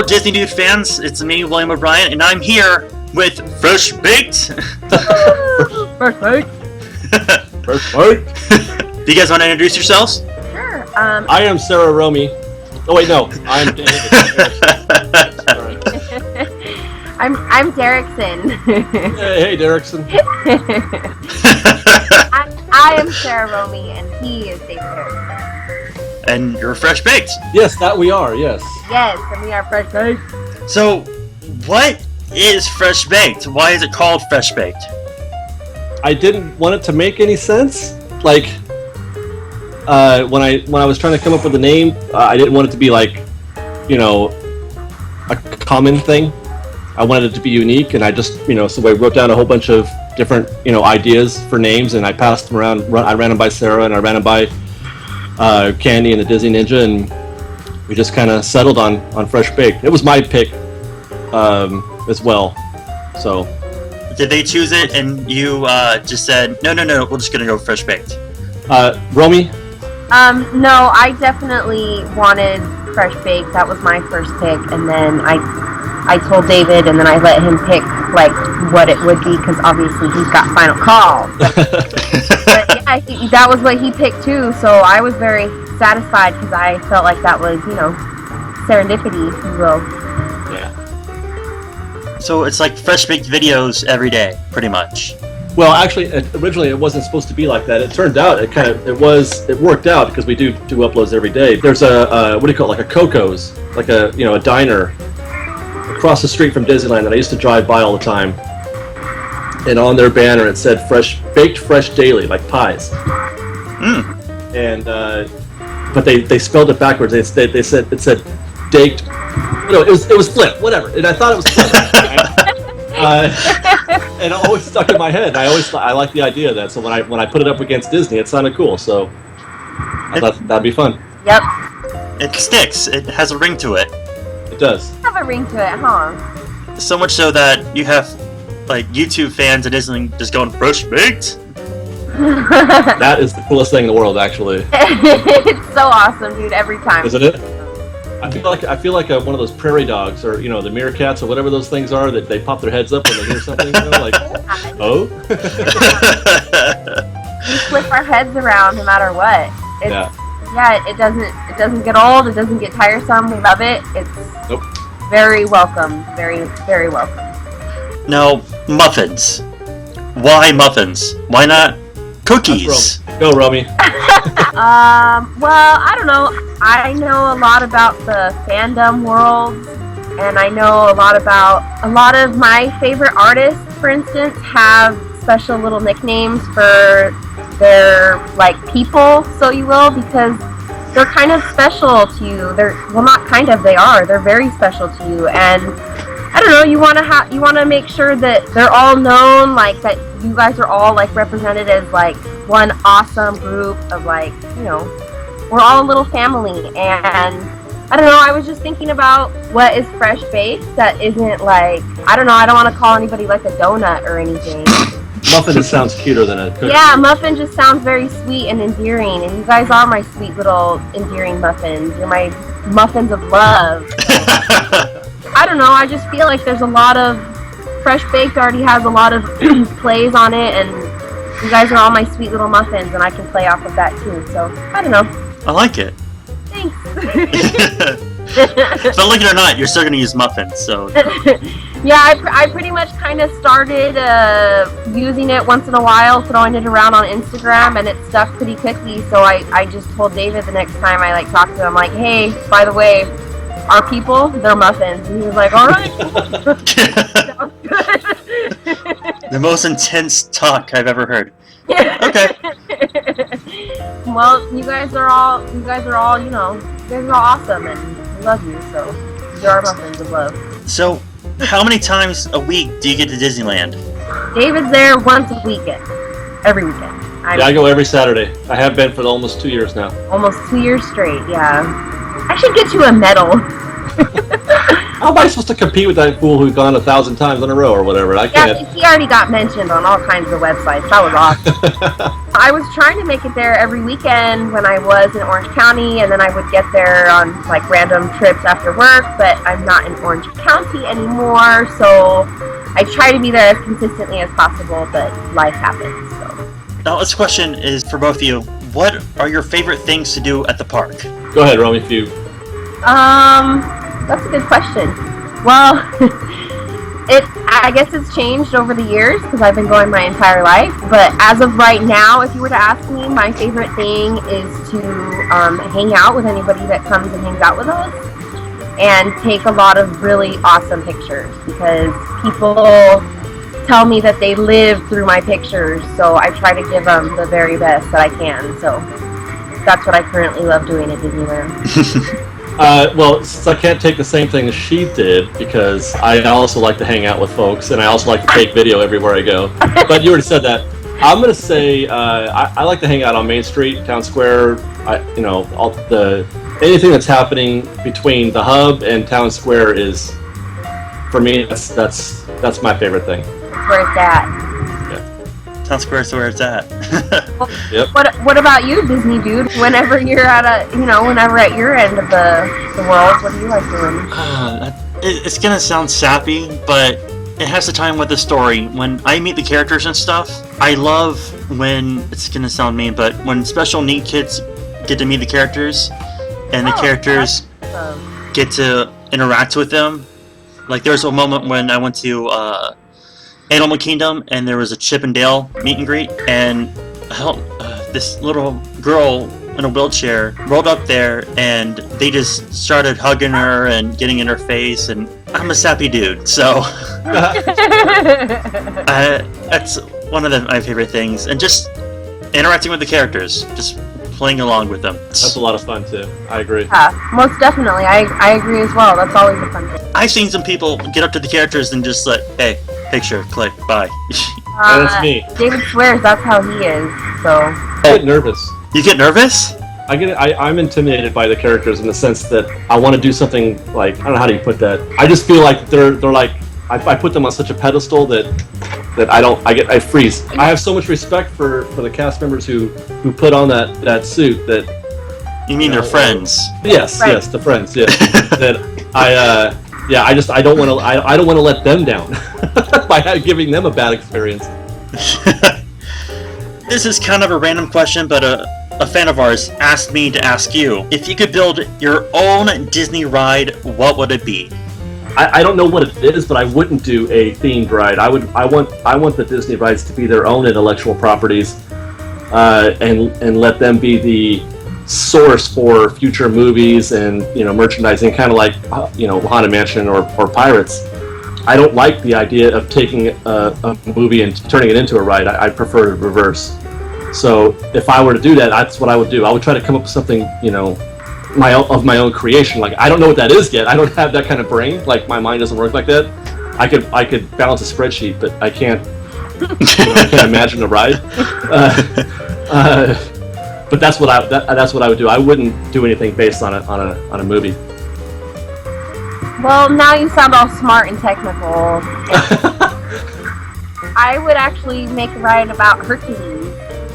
Hello, Disney Dude fans. It's me, William O'Brien, and I'm here with Fresh Baked. Fresh Baked. Fresh Baked. Do you guys want to introduce yourselves? Sure. I am Sara Romey. Oh wait, no, I am David. I'm Derrickson. Hey, Derrickson. I am Sara Romey, and he is David Erickerson. And you're Fresh Baked. Yes, that we are. Yes. Yes, and we are Fresh Baked. So, what is Fresh Baked? Why is it called Fresh Baked? I didn't want it to make any sense. Like, when I was trying to come up with a name, I didn't want it to be like, a common thing. I wanted it to be unique, and I just, so I wrote down a whole bunch of different, ideas for names, and I passed them around. I ran them by Sarah, and I ran them by Candy and the Disney Ninja, and we just kind of settled on Fresh Baked. It was my pick as well. So, did they choose it, and you just said, no, we're just gonna go Fresh Baked? Romey? No, I definitely wanted Fresh Baked. That was my first pick, and then I told David, and then I let him pick like what it would be, because obviously he's got final call. But yeah, that was what he picked too. So I was very satisfied because I felt like that was, serendipity, if you will. Yeah. So it's like Fresh Baked videos every day, pretty much. Well, actually, originally it wasn't supposed to be like that. It turned out it worked out because we do uploads every day. There's a what do you call it, like a Coco's, like a diner across the street from Disneyland that I used to drive by all the time. And on their banner it said baked fresh daily, like pies. And but they spelled it backwards. They said it said baked. No, it was flip, whatever. And I thought it was flip. And it always stuck in my head. I liked the idea of that. So when I put it up against Disney, it sounded cool. So I thought that'd be fun. Yep. It sticks. It has a ring to it. It does. Have a ring to it, huh? So much so that you have like YouTube fans at Disney just going Fresh Baked. That is the coolest thing in the world, actually. It's so awesome, dude. Every time. Isn't it? I feel like one of those prairie dogs, or the meerkats, or whatever those things are that they pop their heads up when they hear something. Like, oh. We flip our heads around no matter what. Yeah, it doesn't get old. It doesn't get tiresome. We love it. It's very welcome. Very, very welcome. Now, muffins. Why muffins? Why not cookies? Go, Romy. Well, I don't know. I know a lot about the fandom world, and I know a lot of my favorite artists, for instance, have special little nicknames for their, people, so you will, because they're kind of special to you. They're very special to you, and I don't know, you want to make sure that they're all known, that you guys are all, represented as, one awesome group of, we're all a little family, and I don't know, I was just thinking about what is Fresh Baked that isn't, I don't know, I don't want to call anybody, a donut or anything. Muffin just sounds cuter than a cookie. Yeah, muffin just sounds very sweet and endearing, and you guys are my sweet little endearing muffins. You're my muffins of love. I don't know, I just feel like there's a lot of... Fresh Baked already has a lot of plays on it, and you guys are all my sweet little muffins, and I can play off of that too, so I don't know. I like it. Thanks. So like it or not, you're still going to use muffins, so... Yeah, I pretty much kind of started using it once in a while, throwing it around on Instagram, and it stuck pretty quickly, so I just told David the next time I talked to him, hey, by the way, our people, they're muffins. And he was like, alright. Sounds good. The most intense talk I've ever heard. Okay. Well, you guys are all awesome, and we love you, so you're our muffins of love. So, how many times a week do you get to Disneyland? David's there once a weekend. Every weekend. I go every Saturday. I have been for almost 2 years now. Almost 2 years straight, yeah. I should get you a medal. How am I supposed to compete with that fool who's gone 1,000 times in a row or whatever? I can't. Yeah, he already got mentioned on all kinds of websites. That was awesome. I was trying to make it there every weekend when I was in Orange County, and then I would get there on like random trips after work, but I'm not in Orange County anymore, so I try to be there as consistently as possible, but life happens, so. Now, this question is for both of you. What are your favorite things to do at the park? Go ahead, Romy, if you... That's a good question. Well, I guess it's changed over the years because I've been going my entire life. But as of right now, if you were to ask me, my favorite thing is to hang out with anybody that comes and hangs out with us and take a lot of really awesome pictures because people tell me that they live through my pictures. So I try to give them the very best that I can. So that's what I currently love doing at Disneyland. Well, since I can't take the same thing as she did, because I also like to hang out with folks, and I also like to take video everywhere I go. But you already said that. I'm going to say I like to hang out on Main Street, Town Square. Anything that's happening between the hub and Town Square is, for me, that's my favorite thing. That's where it's at. Town Square is where it's at. Yep. What about you, Disney dude? Whenever you're at whenever at your end of the world, what do you like doing? It's gonna sound sappy, but it has to tie in with the story. When I meet the characters and stuff, I love when, it's gonna sound mean, but when special need kids get to meet the characters, and the characters get to interact with them. Like there's a moment when I went to Animal Kingdom, and there was a Chip and Dale meet and greet, and this little girl in a wheelchair rolled up there, and they just started hugging her and getting in her face, and I'm a sappy dude, so that's one of my favorite things, and just interacting with the characters, just playing along with them. That's a lot of fun too. I agree. Most definitely. I agree as well. That's always a fun thing. I've seen some people get up to the characters and just like, hey, picture, click, bye. That's me. David swears that's how he is, so. I get nervous. You get nervous? I'm intimidated by the characters in the sense that I want to do something like, I don't know how do you put that. I just feel like they're like, I put them on such a pedestal that I freeze. I have so much respect for the cast members who put on that suit that. You mean their friends? Yes, right. Yes, the friends. Yes. That I don't want to let them down by giving them a bad experience. This is kind of a random question, but a fan of ours asked me to ask you, if you could build your own Disney ride, what would it be? I don't know what it is, but I wouldn't do a themed ride. I want the Disney rides to be their own intellectual properties, and let them be the source for future movies and merchandising, kind of like Haunted Mansion or Pirates. I don't like the idea of taking a movie and turning it into a ride. I prefer the reverse. So if I were to do that, that's what I would do. I would try to come up with something my own creation. Like I don't know what that is yet. I don't have that kind of brain. Like my mind doesn't work like that. I could balance a spreadsheet, but I can't. I can't imagine a ride. But that's what I would do. I wouldn't do anything based on a movie. Well, now you sound all smart and technical. I would actually make a ride about Hercules.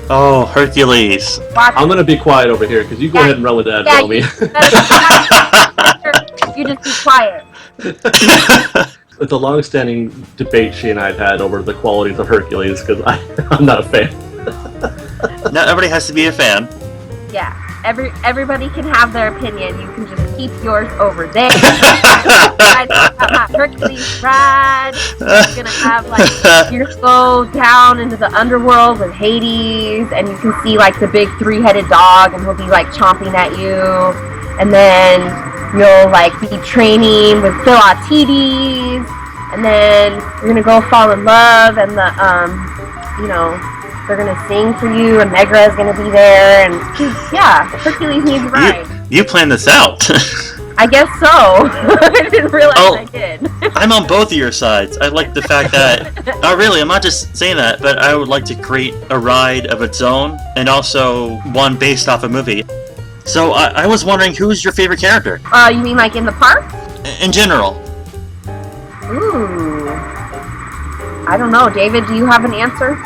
Oh, Hercules. I'm gonna be quiet over here because you go ahead and run with that, Romy. You just be quiet. It's a long-standing debate she and I have had over the qualities of Hercules because I'm not a fan. Not everybody has to be a fan. Yeah, everybody can have their opinion. You can just keep yours over there. Hercules ride. You're gonna have you go down into the underworld with Hades, and you can see the big three-headed dog, and he'll be chomping at you, and then you'll be training with Philoctetes, and then you're gonna go fall in love, and they're gonna sing for you, and Megra is gonna be there, and Hercules needs a ride. You planned this out. I guess so. I didn't realize I did. I'm on both of your sides. I like the fact that, I'm not just saying that, but I would like to create a ride of its own, and also one based off a movie. So I was wondering, who's your favorite character? You mean in the park? In general. Ooh. I don't know. David, do you have an answer?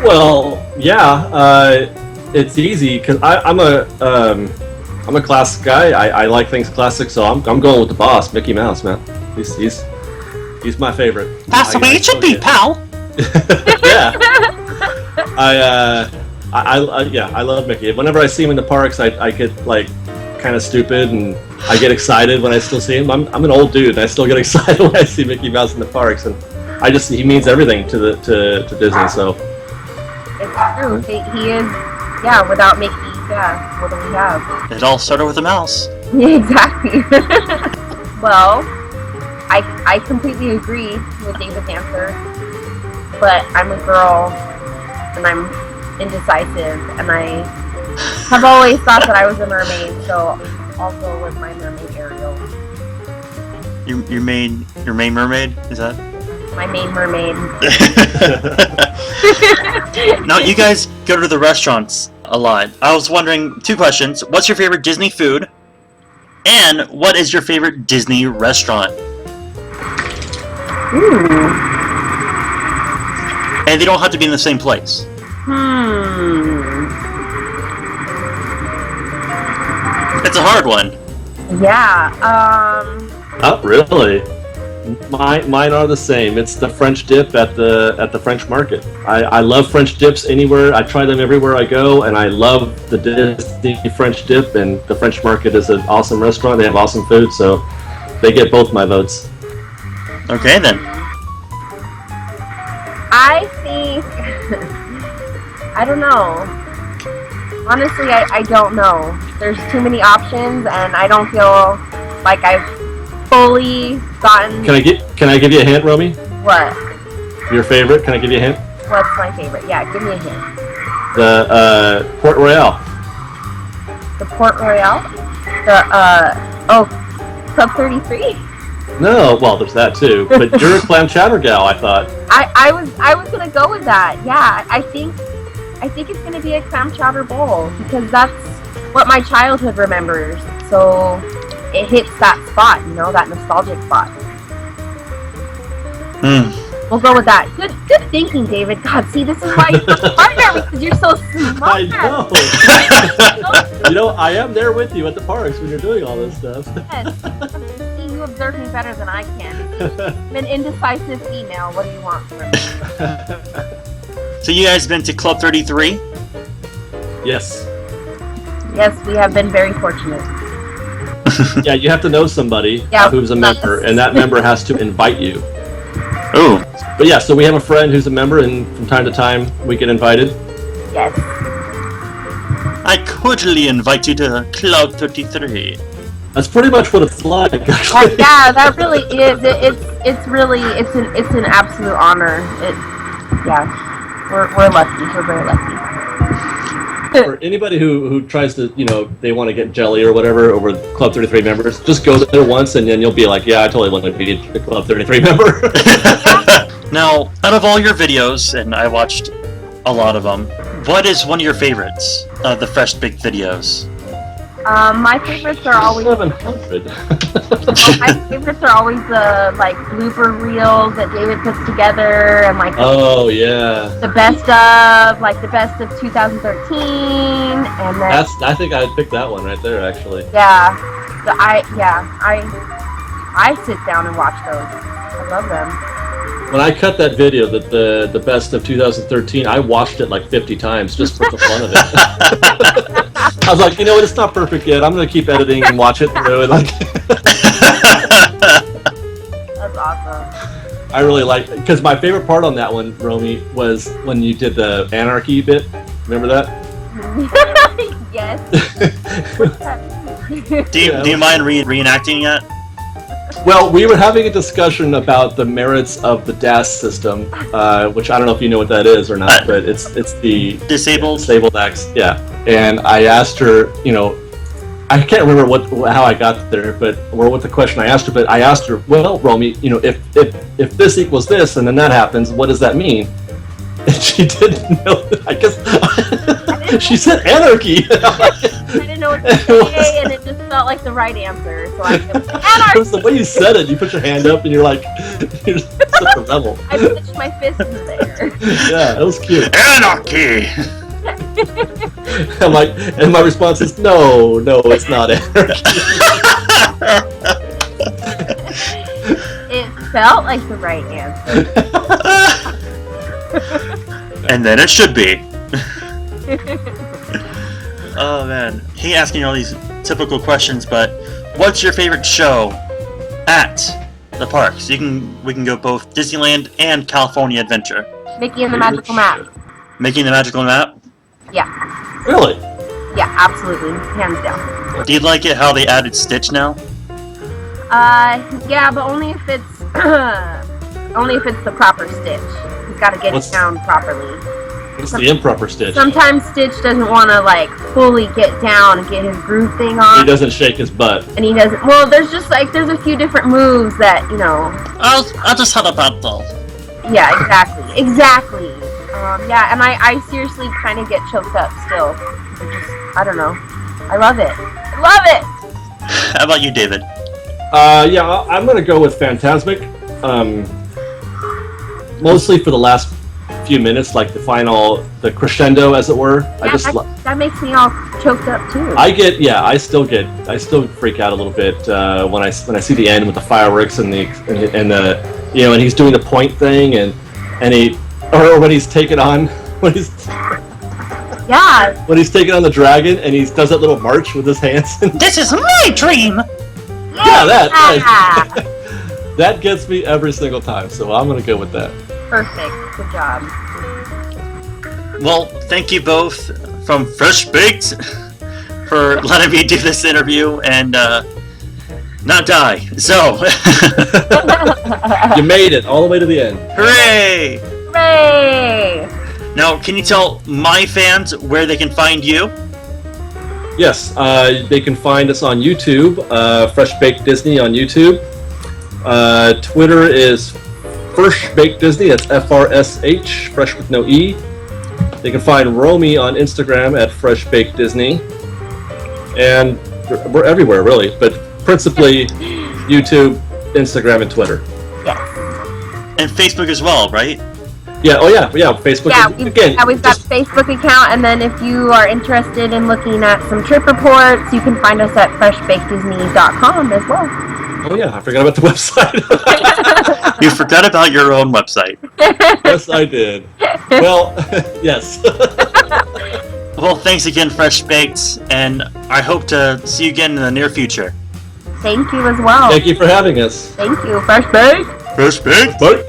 Well, yeah, it's easy because I'm a classic guy. I like things classic, so I'm going with the boss, Mickey Mouse, man. He's my favorite. That's the way it should be, pal. Yeah. I love Mickey. Whenever I see him in the parks, I get like kind of stupid and I get excited when I still see him. I'm an old dude and I still get excited when I see Mickey Mouse in the parks, and he means everything to Disney. So it's true. He is. Yeah. Without Mickey, yeah. What do we have? It all started with a mouse. Yeah, exactly. Well, I completely agree with David's answer, but I'm a girl and I'm indecisive, and I have always thought that I was a mermaid, so I'll go with my mermaid Ariel. Your main mermaid? Is that? My main mermaid. Now, you guys go to the restaurants a lot. I was wondering, 2 questions. What's your favorite Disney food? And what is your favorite Disney restaurant? Ooh. And they don't have to be in the same place. It's a hard one. Yeah, oh, really? Mine are the same. It's the French dip at the French market. I love French dips anywhere. I try them everywhere I go, and I love the Disney French dip. And the French market is an awesome restaurant. They have awesome food, so they get both my votes. Okay, then. I think... I don't know. Honestly, I don't know. There's too many options, and I don't feel like I've fully gotten... Can I give you a hint, Romy? What? Your favorite? Can I give you a hint? What's my favorite? Yeah, give me a hint. The Port Royale. The Port Royale? Club 33? No, well, there's that too. But you're a clam chowder gal, I thought. I was gonna go with that. Yeah, I think it's gonna be a clam chowder bowl because that's what my childhood remembers. So it hits that spot, that nostalgic spot. We'll go with that. Good thinking, David. God, see, this is why you're a partner, because you're so smart. I know. I am there with you at the parks when you're doing all this stuff. Yes. See, you observe me better than I can. I'm an indecisive female. What do you want from me? So you guys been to Club 33? Yes. Yes, we have been very fortunate. Yeah, you have to know somebody who's a member, and that member has to invite you. Oh. But yeah, so we have a friend who's a member, and from time to time we get invited. Yes. I cordially invite you to Club 33. That's pretty much what it's like. Oh, yeah, that really is. It's an absolute honor. We're lucky. We're very lucky. For anybody who tries to, they want to get jelly or whatever over Club 33 members, just go there once and then you'll be like, yeah, I totally want to be a Club 33 member. Now, out of all your videos, and I watched a lot of them, what is one of your favorites of the Fresh Baked videos? My favorites are always 700. My favorites are always the blooper reels that David puts together, and the best of 2013, and then I think I'd pick that one right there, actually. Yeah, I sit down and watch those. I love them. When I cut that video, the best of 2013, I watched it like 50 times just for the fun of it. I was like, it's not perfect yet. I'm gonna keep editing and watch it through. That's awesome. I really like, because my favorite part on that one, Romy, was when you did the anarchy bit. Remember that? Yes. Do you mind reenacting it? Well, we were having a discussion about the merits of the DAS system, which I don't know if you know what that is or not, but it's the disabled acts. Yeah, and I asked her, I can't remember how I got there, or what the question I asked her, but I asked her, well, Romy, if this equals this and then that happens, what does that mean? And she didn't know. I guess she said anarchy. I didn't know what to say, and it just felt felt like the right answer, so I feel It was the way you said it. You put your hand up and you're like, you're such a rebel. I pitched my fist in the air. Yeah, that was cute. Anarchy! And my response is, no, it's not anarchy. It felt like the right answer. And then it should be. Oh man, hate asking all these typical questions, but what's your favorite show at the parks? We can go both Disneyland and California Adventure. Mickey and the Magical Map. Making the Magical Map? Yeah. Really? Yeah, absolutely. Hands down. Do you like it how they added Stitch now? Yeah, but only if it's the proper Stitch. He's got to get it down properly. What's the improper Stitch? Sometimes Stitch doesn't want to like fully get down and get his groove thing on. He doesn't shake his butt. And he doesn't. Well, there's a few different moves that I'll just have a battle. Yeah, exactly. Yeah, and I seriously kind of get choked up still. I don't know. I love it. How about you, David? Yeah, I'm gonna go with Phantasmic. Mostly for the last few minutes, like the crescendo, as it were. Yeah, that makes me all choked up too. I still freak out a little bit when I see the end with the fireworks and and he's doing the point thing and when he's taking on when he's taking on the dragon and he does that little march with his hands. This is my dream. Yeah, that gets me every single time. So I'm gonna go with that. Perfect. Good job. Well, thank you both from Fresh Baked for letting me do this interview and not die. So, you made it all the way to the end. Hooray! Hooray! Now, Can you tell my fans where they can find you? Yes, they can find us on YouTube, Fresh Baked Disney on YouTube. Twitter is Fresh Baked Disney, that's FRSH, fresh with no E. They can find Romey on Instagram at Fresh Baked Disney. And we're everywhere, really, but principally YouTube, Instagram, and Twitter. Yes. And Facebook as well, right? Yeah, Facebook. We've got a Facebook account, and then if you are interested in looking at some trip reports, you can find us at freshbakedisney.com as well. Oh yeah, I forgot about the website. You forgot about your own website. Yes, I did. Well, yes. Well, thanks again, Fresh Baked, and I hope to see you again in the near future. Thank you as well. Thank you for having us. Thank you. Fresh Baked. Fresh Baked? Bye.